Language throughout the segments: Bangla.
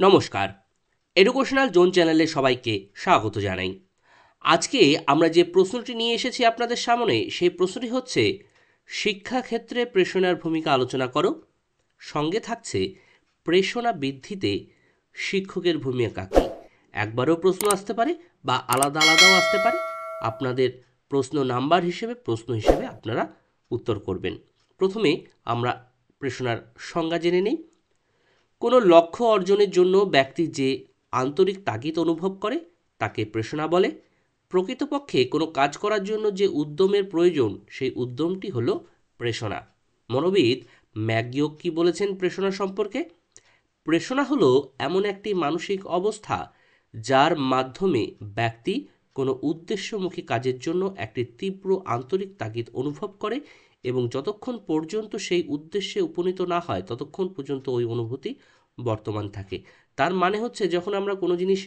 নমস্কার, এডুকেশনাল জোন চ্যানেলে সবাইকে স্বাগত জানাই। আজকে আমরা যে প্রশ্নটি নিয়ে এসেছি আপনাদের সামনে, সেই প্রশ্নটি হচ্ছে শিক্ষাক্ষেত্রে প্রেষণার ভূমিকা আলোচনা করো। সঙ্গে থাকছে প্রেষণা বৃদ্ধিতে শিক্ষকের ভূমিকা কী। একবারও প্রশ্ন আসতে পারে বা আলাদা আলাদাও আসতে পারে। আপনাদের প্রশ্ন হিসেবে আপনারা উত্তর করবেন। প্রথমে আমরা প্রেষণার সংজ্ঞা জেনে নিই। কোনো লক্ষ্য অর্জনের জন্য ব্যক্তি যে আন্তরিক তাগিদ অনুভব করে তাকে প্রেষণা বলে। প্রকৃতপক্ষে কোনো কাজ করার জন্য যে উদ্যমের প্রয়োজন, সেই উদ্যমটি হলো প্রেষণা। মনোবিদ ম্যাগিওক কি বলেছেন প্রেষণা সম্পর্কে? প্রেষণা হলো এমন একটি মানসিক অবস্থা যার মাধ্যমে ব্যক্তি কোনো উদ্দেশ্যমুখী কাজের জন্য একটি তীব্র আন্তরিক তাগিদ অনুভব করে এবং যতক্ষণ পর্যন্ত সেই উদ্দেশ্যে উপনীত না হয় ততক্ষণ পর্যন্ত ওই অনুভূতি বর্তমান থাকে। তার মানে হচ্ছে, যখন আমরা কোনো জিনিস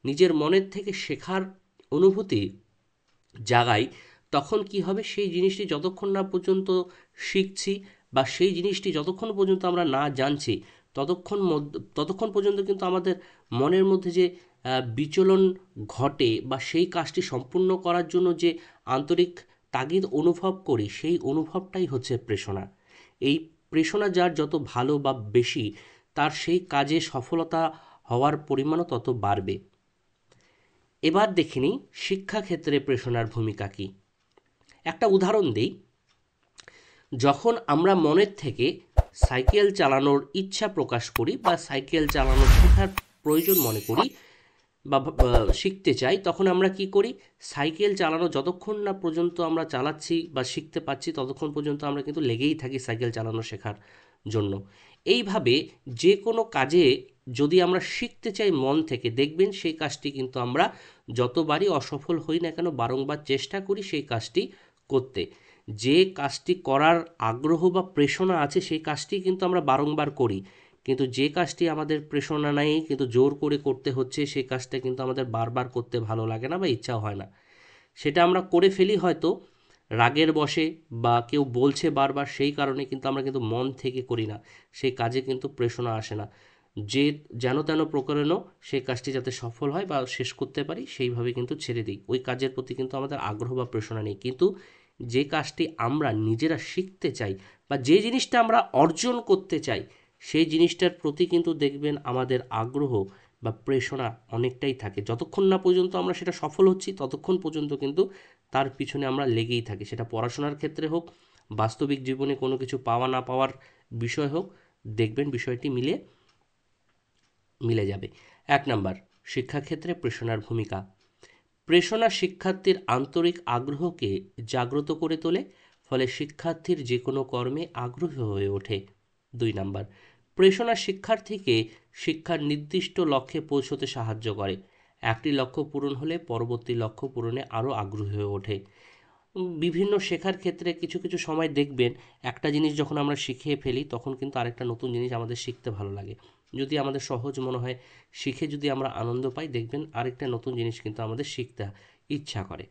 নিজের মনের থেকে শেখার অনুভূতি জাগাই, তখন কি হবে, সেই জিনিসটি যতক্ষণ না পর্যন্ত শিখছি বা সেই জিনিসটি যতক্ষণ পর্যন্ত আমরা না জানছি ততক্ষণ পর্যন্ত কিন্তু আমাদের মনের মধ্যে যে বিচলন ঘটে বা সেই কাজটি সম্পূর্ণ করার জন্য যে আন্তরিক তাগিদ অনুভব করি, সেই অনুভবটাই হচ্ছে প্রেষণা। এই প্রেষণা যার যত ভালো বা বেশি, তার সেই কাজে সফলতা হওয়ার পরিমাণও তত বাড়বে। এবার দেখে নিই শিক্ষাক্ষেত্রে প্রেষণার ভূমিকা কী। একটা উদাহরণ দিই। যখন আমরা মনের থেকে সাইকেল চালানোর ইচ্ছা প্রকাশ করি বা সাইকেল চালানোর শেখার প্রয়োজন মনে করি বা শিখতে চাই, তখন আমরা কি করি? সাইকেল চালানো যতক্ষণ না পর্যন্ত আমরা চালাচ্ছি বা শিখতে পাচ্ছি ততক্ষণ পর্যন্ত আমরা কিন্তু লেগেই থাকি সাইকেল চালানো শেখার জন্য। এইভাবে যে কোনো কাজে যদি আমরা শিখতে চাই মন থেকে, দেখবেন সেই কাজটি কিন্তু আমরা যতবারই অসফল হই না কেন বারংবার চেষ্টা করি সেই কাজটি করতে। যে কাজটি করার আগ্রহ বা প্রেরণা আছে সেই কাজটি কিন্তু আমরা বারংবার করি, কিন্তু যে কাজটি আমাদের প্রেরণা নেই কিন্তু জোর করে করতে হচ্ছে, সেই কাজটা কিন্তু আমাদের বারবার করতে ভালো লাগে না বা ইচ্ছাও হয় না। সেটা আমরা করে ফেলি হয়তো রাগের বশে বা কেউ বলছে বারবার, সেই কারণে কিন্তু আমরা কিন্তু মন থেকে করি না, সেই কাজে কিন্তু প্রেরণা আসে না। যে যেন তেন প্রকারেণ সেই কাজটি যাতে সফল হয় বা শেষ করতে পারি সেইভাবে কিন্তু ছেড়ে দিই। ওই কাজের প্রতি কিন্তু আমাদের আগ্রহ বা প্রেরণা নেই। কিন্তু যে কাজটি আমরা নিজেরা শিখতে চাই বা যে জিনিসটা আমরা অর্জন করতে চাই, সেই জিনিসটার প্রতি কিন্তু দেখবেন আমাদের আগ্রহ বা প্রেরণা অনেকটাই থাকে। যতক্ষণ না পর্যন্ত আমরা সেটা সফল হচ্ছি ততক্ষণ পর্যন্ত কিন্তু তার পিছনে আমরা লেগেই থাকি। সেটা পড়াশোনার ক্ষেত্রে হোক, বাস্তবিক জীবনে কোনো কিছু পাওয়া না পাওয়ার বিষয় হোক, দেখবেন বিষয়টি মিলে যাবে। ১ নাম্বার, শিক্ষাক্ষেত্রে প্রেরণার ভূমিকা। প্রেষণা শিক্ষার্থীর আন্তরিক আগ্রহকে জাগ্রত করে তোলে, ফলে শিক্ষার্থীর যে কোনো কর্মে আগ্রহী হয়ে ওঠে। ২ নাম্বার, প্রেষণা শিক্ষার্থীকে শিক্ষার নির্দিষ্ট লক্ষ্যে পৌঁছতে সাহায্য করে। একটি লক্ষ্য পূরণ হলে পরবর্তী লক্ষ্য পূরণে আরও আগ্রহী হয়ে ওঠে। বিভিন্ন শেখার ক্ষেত্রে কিছু কিছু সময় দেখবেন একটা জিনিস যখন আমরা শিখে ফেলি তখন কিন্তু আরেকটা নতুন জিনিস আমাদের শিখতে ভালো লাগে। যদি আমাদের সহজ মনে হয়, শিখে যদি আমরা আনন্দ পাই, দেখবেন আরেকটা নতুন জিনিস কিন্তু আমাদের শিখতে ইচ্ছা করে।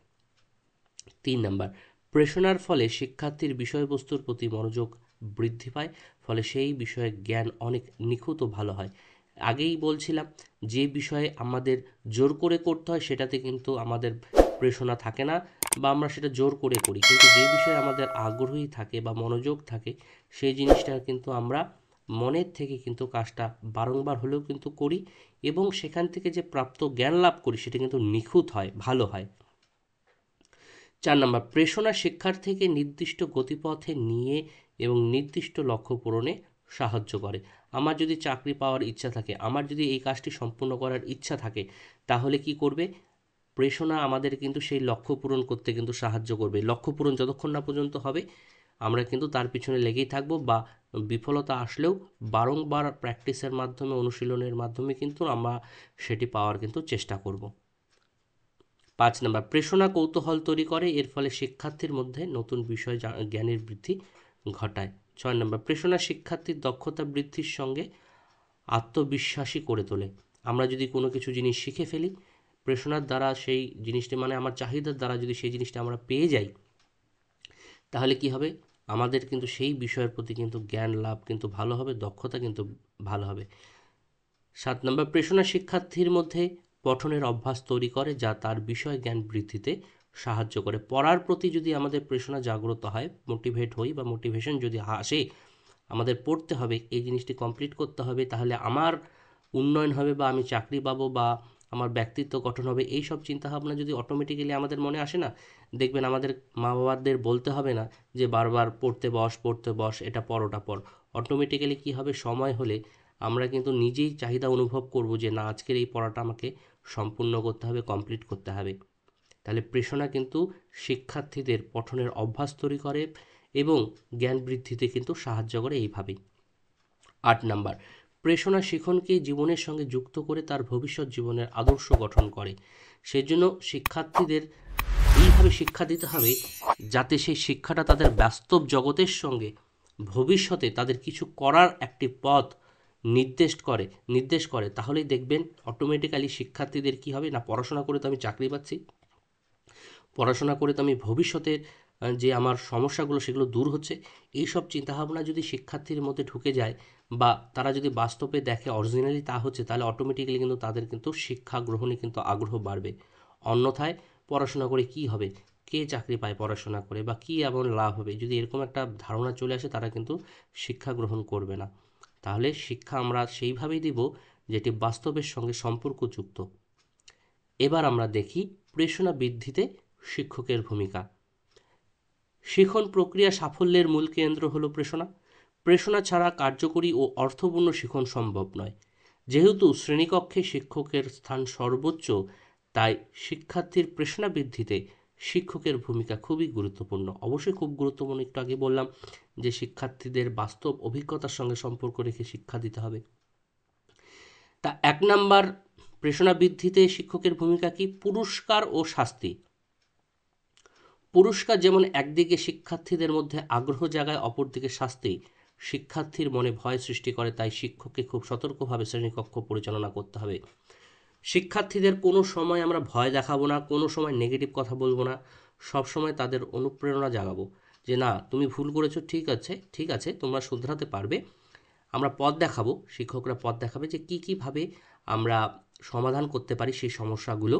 ৩ নাম্বার, প্রেষণার ফলে শিক্ষার্থীর বিষয়বস্তুর প্রতি মনোযোগ বৃদ্ধি পায়, ফলে সেই বিষয়ে জ্ঞান অনেক নিখুঁত ও ভালো হয়। আগেই বলছিলাম, যে বিষয়ে আমাদের জোর করে করতে হয় সেটাতে কিন্তু আমাদের প্রেষণা থাকে না বা আমরা সেটা জোর করে করি, কিন্তু যে বিষয়ে আমাদের আগ্রহী থাকে বা মনোযোগ থাকে সেই জিনিসটা কিন্তু আমরা মনের থেকে কিন্তু কাজটা বারংবার হলেও কিন্তু করি এবং সেখান থেকে যে প্রাপ্ত জ্ঞান লাভ করি সেটা কিন্তু নিখুঁত হয়, ভালো হয়। ৪ নাম্বার, প্রেষণা শিক্ষার্থীকে নির্দিষ্ট গতিপথে নিয়ে এবং নির্দিষ্ট লক্ষ্য পূরণে সাহায্য করে। আমার যদি চাকরি পাওয়ার ইচ্ছা থাকে, আমার যদি এই কাজটি সম্পূর্ণ করার ইচ্ছা থাকে, তাহলে কি করবে? প্রেষণা আমাদের কিন্তু সেই লক্ষ্য পূরণ করতে কিন্তু সাহায্য করবে। লক্ষ্য পূরণ যতক্ষণ না পর্যন্ত হবে আমরা কিন্তু তার পিছনে লেগেই থাকবো বা বিফলতা আসলেও বারংবার প্র্যাকটিসের মাধ্যমে, অনুশীলনের মাধ্যমে কিন্তু আমরা সেটি পাওয়ার কিন্তু চেষ্টা করব। ৫ নাম্বার, প্রেষণা কৌতূহল তৈরি করে, এর ফলে শিক্ষার্থীর মধ্যে নতুন বিষয় জ্ঞানের বৃদ্ধি ঘটায়। ৬ নাম্বার, প্রেষণা শিক্ষার্থীর দক্ষতা বৃদ্ধির সঙ্গে আত্মবিশ্বাসী করে তোলে। আমরা যদি কোনো কিছু জিনিস শিখে ফেলি, প্রেষণার দ্বারা সেই জিনিসটি মানে আমার চাহিদার দ্বারা যদি সেই জিনিসটা আমরা পেয়ে যাই, তাহলে কি হবে? আমাদের কিন্তু সেই বিষয়ের প্রতি কিন্তু জ্ঞান লাভ কিন্তু ভালো হবে, দক্ষতা কিন্তু ভালো হবে। 7 নম্বর, প্রেষণা শিক্ষার্থীর মধ্যে পঠনের অভ্যাস তৈরি করে যা তার বিষয় জ্ঞান বৃদ্ধিতে সাহায্য করে। পড়ার প্রতি যদি আমাদের প্রেষণা জাগ্রত হয়, মোটিভেট হই বা মোটিভেশন যদি আসে, আমাদের পড়তে হবে, এই জিনিসটি কমপ্লিট করতে হবে, তাহলে আমার উন্নয়ন হবে বা আমি চাকরি পাবো বা আমার ব্যক্তিত্ব গঠন হবে, এই সব চিন্তাভাবনা যদি অটোমেটিক্যালি আমাদের মনে আসে না, দেখবেন আমাদের মা বাবাদের বলতে হবে না যে বারবার পড়তে বস, এটা পড় ওটা পড়। অটোমেটিক্যালি কী হবে, সময় হলে আমরা কিন্তু নিজেই চাহিদা অনুভব করব যে না, আজকের এই পড়াটা আমাকে সম্পূর্ণ করতে হবে, কমপ্লিট করতে হবে। তাহলে প্রেষণা কিন্তু শিক্ষার্থীদের পঠনের অভ্যাস তৈরি করে এবং জ্ঞান বৃদ্ধিতে কিন্তু সাহায্য করে এইভাবেই। 8 নাম্বার, প্রেষণা শিখনকে জীবনের সঙ্গে যুক্ত করে তার ভবিষ্যৎ জীবনের আদর্শ গঠন করে। সেজন্য শিক্ষার্থীদের এইভাবে শিক্ষা দিতে হবে যাতে সেই শিক্ষাটা তাদের বাস্তব জগতের সঙ্গে ভবিষ্যতে তাদের কিছু করার একটি পথ নির্দেশ করে। তাহলেই দেখবেন অটোমেটিক্যালি শিক্ষার্থীদের কি হবে না, পড়াশোনা করে তো আমি চাকরি পাচ্ছি, পড়াশোনা করে তো আমি ভবিষ্যতের যে আমার সমস্যাগুলো সেগুলো দূর হচ্ছে, এই সব চিন্তাভাবনা যদি শিক্ষার্থীর মধ্যে ঢুকে যায় বা তারা যদি বাস্তবে দেখে অরিজিনালি তা হচ্ছে, তাহলে অটোমেটিক্যালি কিন্তু তাদের কিন্তু শিক্ষা গ্রহণে কিন্তু আগ্রহ বাড়বে। অন্যথায় পড়াশোনা করে কি হবে, কে চাকরি পায় পড়াশোনা করে বা কী এমন লাভ হবে, যদি এরকম একটা ধারণা চলে আসে, তারা কিন্তু শিক্ষা গ্রহণ করবে না। তাহলে শিক্ষা আমরা সেইভাবেই দিব যেটি বাস্তবের সঙ্গে সম্পর্কযুক্ত। এবার আমরা দেখি প্রেষণা বৃদ্ধিতে শিক্ষকের ভূমিকা। শিখন প্রক্রিয়া সাফল্যের মূল কেন্দ্র হলো প্রেষণা। প্রেষণা ছাড়া কার্যকরী ও অর্থপূর্ণ শিখন সম্ভব নয়। যেহেতু শ্রেণীকক্ষে শিক্ষকের স্থান সর্বোচ্চ, তাই শিক্ষার্থীর প্রেষণা বৃদ্ধিতে শিক্ষকের ভূমিকা খুবই গুরুত্বপূর্ণ। অবশ্যই খুব গুরুত্বপূর্ণ, একটু আগে বললাম যে শিক্ষার্থীদের বাস্তব অভিজ্ঞতার সঙ্গে সম্পর্ক রেখে শিক্ষা দিতে হবে। তা 1 নাম্বার, প্রেষণা বৃদ্ধিতে শিক্ষকের ভূমিকা কি? পুরস্কার ও শাস্তি। পুরস্কার যেমন একদিকে শিক্ষার্থীদের মধ্যে আগ্রহ জাগায়, অপরদিকে শাস্তি শিক্ষার্থীর মনে ভয় সৃষ্টি করে। তাই শিক্ষককে খুব সতর্কভাবে শ্রেণীকক্ষ পরিচালনা করতে হবে। শিক্ষার্থীদের কোনো সময় আমরা ভয় দেখাবো না, কোনো সময় নেগেটিভ কথা বলবো না, সব সময় তাদের অনুপ্রেরণা জাগাবো যে না, তুমি ভুল করেছো, ঠিক আছে, তোমরা শুধরাতে পারবে। আমরা পথ দেখাবো, শিক্ষকরা পথ দেখাবে যে কীভাবে আমরা সমাধান করতে পারি সেই সমস্যাগুলো,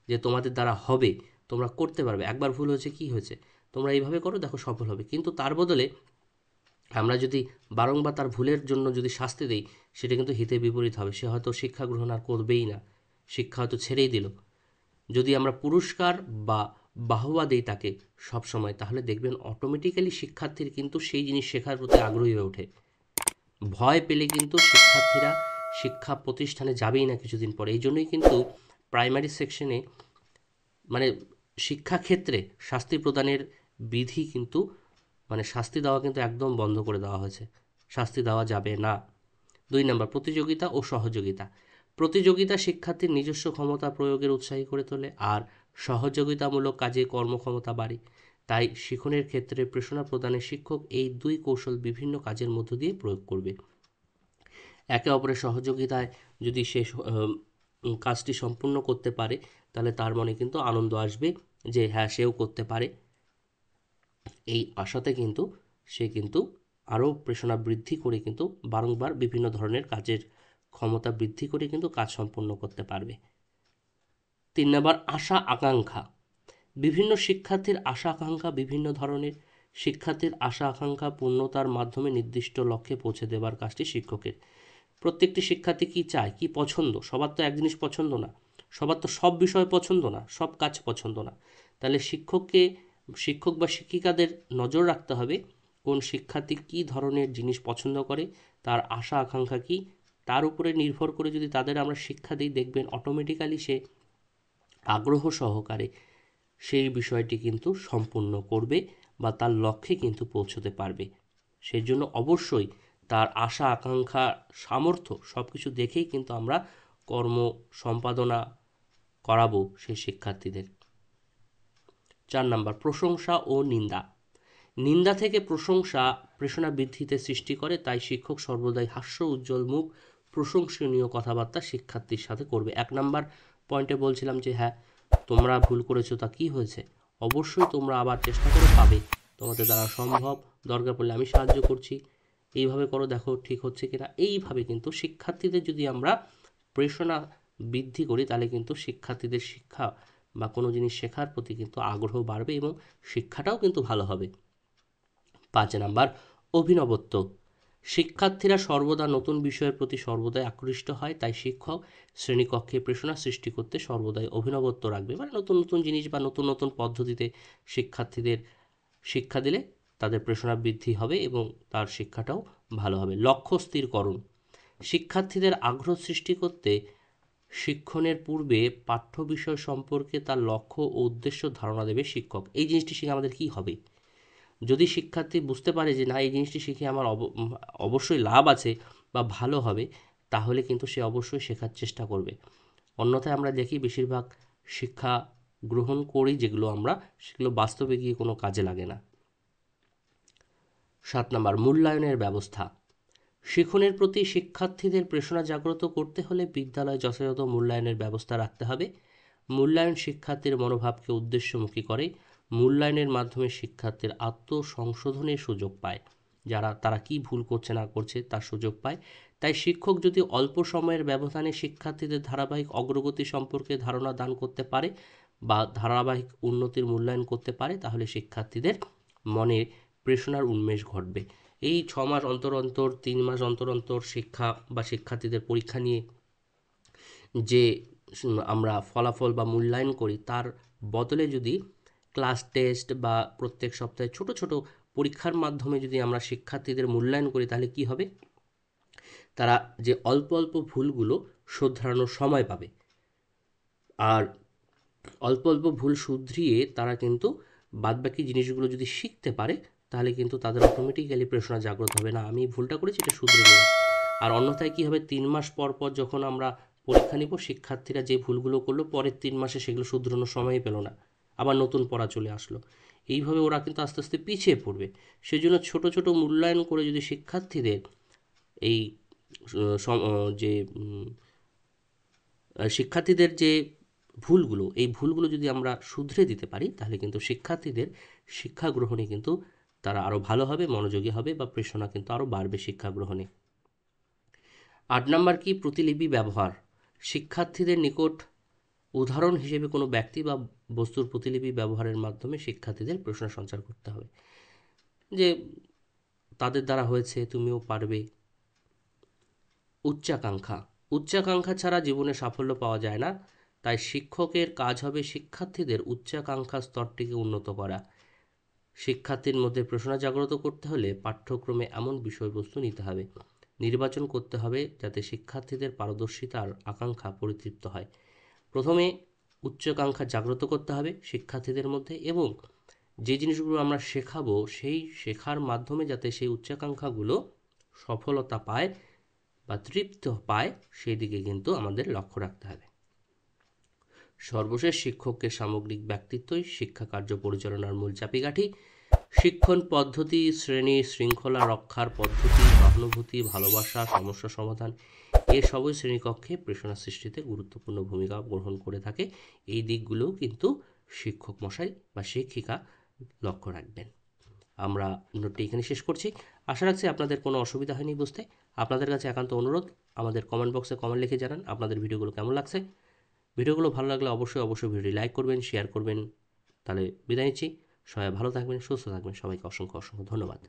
যে তোমাদের দ্বারা হবে, তোমরা করতে পারবে। একবার ভুল হয়েছে, কি হয়েছে, তোমরা এইভাবে করো, দেখো সফল হবে। কিন্তু তার বদলে আমরা যদি বারংবার তার ভুলের জন্য যদি শাস্তি দিই, সেটা কিন্তু হিতে বিপরীত হবে। সে হয়তো শিক্ষা গ্রহণ আর করবেই না, শিক্ষা হয়তো ছেড়েই দিল। যদি আমরা পুরস্কার বা বাহবা দিই তাকে সবসময়, তাহলে দেখবেন অটোমেটিক্যালি শিক্ষার্থীর কিন্তু সেই জিনিস শেখার প্রতি আগ্রহী হয়ে ওঠে। ভয় পেলে কিন্তু শিক্ষার্থীরা শিক্ষা প্রতিষ্ঠানে যাবেই না কিছুদিন পরে। এই জন্যই কিন্তু প্রাইমারি সেকশনে মানে শিক্ষাক্ষেত্রে শাস্তি প্রদানের বিধি কিন্তু শাস্তি দেওয়া কিন্তু একদম বন্ধ করে দেওয়া হয়েছে, শাস্তি দেওয়া যাবে না। 2 নম্বর, প্রতিযোগিতা ও সহযোগিতা। প্রতিযোগিতা শিক্ষার্থীর নিজস্ব ক্ষমতা প্রয়োগের উৎসাহী করে তোলে, আর সহযোগিতামূলক কাজে কর্মক্ষমতা বাড়ে। তাই শিখনের ক্ষেত্রে প্রেরণা প্রদানে শিক্ষক এই 2 কৌশল বিভিন্ন কাজের মধ্য দিয়ে প্রয়োগ করবে। একে অপরের সহযোগিতায় যদি সে কাজটি সম্পূর্ণ করতে পারে, তাহলে তার মনে কিন্তু আনন্দ আসবে যে হ্যাঁ, সেও করতে পারে। এই আশাতে কিন্তু সে কিন্তু আরও প্রেরণা বৃদ্ধি করে কিন্তু বারংবার বিভিন্ন ধরনের কাজের ক্ষমতা বৃদ্ধি করে কিন্তু কাজ সম্পন্ন করতে পারবে। 3 নম্বর, আশা আকাঙ্ক্ষা। বিভিন্ন শিক্ষার্থীর আশা আকাঙ্ক্ষা বিভিন্ন ধরনের। শিক্ষার্থীর আশা আকাঙ্ক্ষা পূর্ণতার মাধ্যমে নির্দিষ্ট লক্ষ্যে পৌঁছে দেবার কাজটি শিক্ষকের। প্রত্যেকটি শিক্ষার্থী কী চায়, কী পছন্দ, সবার তো এক জিনিস পছন্দ না, সবার তো সব বিষয় পছন্দ না, সব কাজ পছন্দ না। তাহলে শিক্ষক বা শিক্ষিকাদের নজর রাখতে হবে কোন শিক্ষার্থী কী ধরনের জিনিস পছন্দ করে, তার আশা আকাঙ্ক্ষা কী, তার উপরে নির্ভর করে যদি তাদের আমরা শিক্ষা দিই, দেখবেন অটোমেটিক্যালি সে আগ্রহ সহকারে সেই বিষয়টি কিন্তু সম্পূর্ণ করবে বা তার লক্ষ্যে কিন্তু পৌঁছতে পারবে। সেই জন্য অবশ্যই তার আশা আকাঙ্ক্ষা সামর্থ্য সব কিছু দেখেই কিন্তু আমরা কর্ম সম্পাদনা করাবো সেই শিক্ষার্থীদের। 4 নম্বর, প্রশংসা ও নিন্দা। নিন্দা থেকে প্রশংসা প্রেরণা বৃদ্ধিতে সৃষ্টি করে। তাই শিক্ষক সর্বদাই হাস্য উজ্জ্বল মুখ, প্রশংসনীয় কথাবার্তা শিক্ষার্থীর সাথে করবে। 1 নম্বর পয়েন্টে বলছিলাম যে হ্যাঁ, তোমরা ভুল করেছো, তা কি হয়েছে, অবশ্যই তোমরা আবার চেষ্টা করে পাবে, তোমাদের দ্বারা সম্ভব, দরকার পড়লে আমি সাহায্য করছি, এইভাবে করো, দেখো ঠিক হচ্ছে কিনা। এইভাবে কিন্তু শিক্ষার্থীদের যদি আমরা প্রেরণা বৃদ্ধি করি, তাহলে কিন্তু শিক্ষার্থীদের শিক্ষা বা কোনো জিনিস শেখার প্রতি কিন্তু আগ্রহ বাড়বে এবং শিক্ষাটাও কিন্তু ভালো হবে। 5 নাম্বার, অভিনবত্ব। শিক্ষার্থীরা সর্বদা নতুন বিষয়ের প্রতি সর্বদাই আকৃষ্ট হয়, তাই শিক্ষক শ্রেণীকক্ষে প্রেরণা সৃষ্টি করতে সর্বদাই অভিনবত্ব রাখবে, মানে নতুন নতুন জিনিস বা নতুন নতুন পদ্ধতিতে শিক্ষার্থীদের শিক্ষা দিলে তাদের প্রেরণা বৃদ্ধি হবে এবং তার শিক্ষাটাও ভালো হবে। লক্ষ্য স্থিরকরণ। শিক্ষার্থীদের আগ্রহ সৃষ্টি করতে শিক্ষণের পূর্বে পাঠ্য বিষয় সম্পর্কে তার লক্ষ্য ও উদ্দেশ্য ধারণা দেবে শিক্ষক। এই জিনিসটি শিখে আমাদের কি হবে? যদি শিক্ষার্থী বুঝতে পারে যে না, এই জিনিসটি শিখে আমার অবশ্যই লাভ আছে বা ভালো হবে, তাহলে কিন্তু সে অবশ্যই শেখার চেষ্টা করবে। অন্যথায় আমরা দেখি বেশিরভাগ শিক্ষা গ্রহণ করি যেগুলো আমরা, সেগুলো বাস্তবে গিয়ে কোনো কাজে লাগে না। 7 নাম্বার, মূল্যায়নের ব্যবস্থা। শিক্ষণের প্রতি শিক্ষার্থীদের প্রেরণা জাগ্রত করতে হলে বিদ্যালয়ে যথাযথ মূল্যায়নের ব্যবস্থা রাখতে হবে। মূল্যায়ন শিক্ষার্থীর মনোভাবকে উদ্দেশ্যমুখী করে। মূল্যায়নের মাধ্যমে শিক্ষার্থীর আত্মসংশোধনের সুযোগ পায়, তারা কি ভুল করছে না করছে তার সুযোগ পায়। তাই শিক্ষক যদি অল্প সময়ের ব্যবধানে শিক্ষার্থীদের ধারাবাহিক অগ্রগতি সম্পর্কে ধারণা দান করতে পারে বা ধারাবাহিক উন্নতির মূল্যায়ন করতে পারে, তাহলে শিক্ষার্থীদের মনে প্রেরণার উন্মেষ ঘটবে। এই 6 মাস অন্তর অন্তর, 3 মাস অন্তর অন্তর শিক্ষা বা শিক্ষার্থীদের পরীক্ষা নিয়ে যে আমরা ফলাফল বা মূল্যায়ন করি, তার বদলে যদি ক্লাস টেস্ট বা প্রত্যেক সপ্তাহে ছোট ছোট পরীক্ষার মাধ্যমে যদি আমরা শিক্ষার্থীদের মূল্যায়ন করি, তাহলে কি হবে? তারা যে অল্প অল্প ভুলগুলো শোধরানোর সময় পাবে, আর অল্প অল্প ভুল শুধরিয়ে তারা কিন্তু বাদবাকি জিনিসগুলো যদি শিখতে পারে, তাহলে কিন্তু তাদের অটোমেটিক্যালি প্রেরণা জাগ্রত হবে, না আমি ভুলটা করেছি এটা শুধরে নেব। আর অন্যথায় কী হবে, 3 মাস পর পর যখন আমরা পরীক্ষা নিব, শিক্ষার্থীরা যে ভুলগুলো করলো পরের 3 মাসে সেগুলো শুধরানোর সময়ই পেল না, আবার নতুন পড়া চলে আসলো। এইভাবে ওরা কিন্তু আস্তে আস্তে পিছিয়ে পড়বে। সেই জন্য ছোটো ছোটো মূল্যায়ন করে যদি শিক্ষার্থীদের এই যে শিক্ষার্থীদের যে ভুলগুলো, এই ভুলগুলো যদি আমরা শুধরে দিতে পারি, তাহলে কিন্তু শিক্ষার্থীদের শিক্ষা গ্রহণে কিন্তু তারা আরও ভালো হবে, মনোযোগী হবে বা প্রেরণা কিন্তু আরও বাড়বে শিক্ষা গ্রহণে। 8 নাম্বার কি, প্রতিলিপি ব্যবহার। শিক্ষার্থীদের নিকট উদাহরণ হিসেবে কোনো ব্যক্তি বা বস্তুর প্রতিলিপি ব্যবহারের মাধ্যমে শিক্ষার্থীদের প্রেরণা সঞ্চার করতে হবে, যে তাদের দ্বারা হয়েছে, তুমিও পারবে। উচ্চাকাঙ্ক্ষা। উচ্চাকাঙ্ক্ষা ছাড়া জীবনে সাফল্য পাওয়া যায় না, তাই শিক্ষকের কাজ হবে শিক্ষার্থীদের উচ্চাকাঙ্ক্ষা স্তরটিকে উন্নত করা। শিক্ষার্থীর মধ্যে প্রেরণা জাগ্রত করতে হলে পাঠ্যক্রমে এমন বিষয়বস্তু নিতে হবে, নির্বাচন করতে হবে যাতে শিক্ষার্থীদের পারদর্শিতার আকাঙ্ক্ষা পরিতৃপ্ত হয়। প্রথমে উচ্চাকাঙ্ক্ষা জাগ্রত করতে হবে শিক্ষার্থীদের মধ্যে, এবং যে জিনিসগুলো আমরা শেখাবো সেই শেখার মাধ্যমে যাতে সেই উচ্চাকাঙ্ক্ষাগুলো সফলতা পায় বা তৃপ্ত পায়, সেই দিকে কিন্তু আমাদের লক্ষ্য রাখতে হবে। সর্বশেষ, শিক্ষকের সামগ্রিক ব্যক্তিত্বই শিক্ষা কার্য পরিচালনার মূল চাবিকাঠি। শিক্ষণ পদ্ধতি, শ্রেণী শৃঙ্খলা রক্ষার পদ্ধতি, সহানুভূতি, ভালোবাসা, সমস্যা সমাধান, এসবই শ্রেণীকক্ষে প্রেরণা সৃষ্টিতে গুরুত্বপূর্ণ ভূমিকা গ্রহণ করে থাকে। এই দিকগুলোও কিন্তু শিক্ষক মশাই বা শিক্ষিকা লক্ষ্য রাখবেন। আমরা নোটটি এখানে শেষ করছি। আশা রাখছি আপনাদের কোনো অসুবিধা হয়নি বুঝতে। আপনাদের কাছে একান্ত অনুরোধ, আমাদের কমেন্ট বক্সে কমেন্ট লিখে জানান আপনাদের ভিডিওগুলো কেমন লাগছে। ভিডিওগুলো ভালো লাগলে অবশ্যই ভিডিওটি লাইক করবেন, শেয়ার করবেন। তাহলে বিদায় নিচ্ছি। সবাই ভালো থাকবেন, সুস্থ থাকবেন। সবাইকে অসংখ্য অসংখ্য ধন্যবাদ।